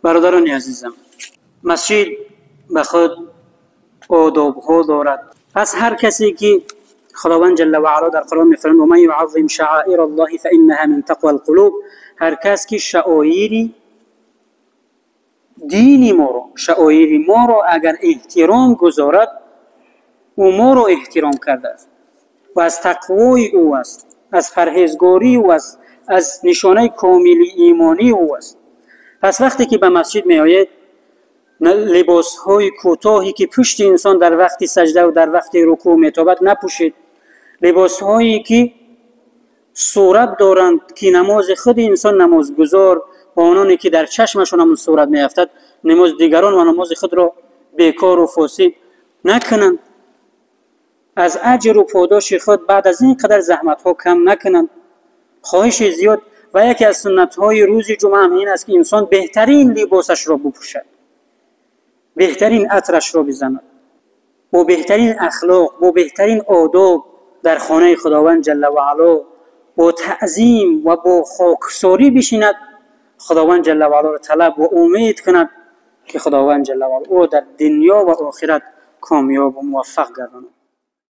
برادران عزیزم، مسجد به خود آداب ها دارد. پس هر کسی که خداوند جل و علا در قرآن می‌فرماید و من یعظم شعائر الله فانها من تقوى القلوب، هر کس که شعائر دین ما رو، شعائر ما رو اگر احترام گذارد، او ما رو احترام کرده است و از تقوای او است، از پرهیزگاری او است، از نشانه کامل ایمانی او است. پس وقتی که به مسجد می آید، لباس های کوتاهی که پشت انسان در وقت سجده و در وقت رکوع میتابد نپوشید. لباس هایی که صورت دارند که نماز خود انسان نمازگزار و آنانی که در چشمشون همون صورت میافتد نماز دیگران و نماز خود را بیکار و فاسد نکنند. از اجر و پاداش خود بعد از این قدر زحمت ها کم نکنند. خواهش زیاد. و یکی از سنت های روز جمعه هم این است که انسان بهترین لباسش را بپوشد، بهترین عطرش را بزند، با بهترین اخلاق، با بهترین آداب در خانه خداوند جل و علا با تعظیم و با خاکساری بشیند، خداوند جل و علا را طلب و امید کند که خداوند جل و علا او در دنیا و آخرت کامیاب و موفق گرداند.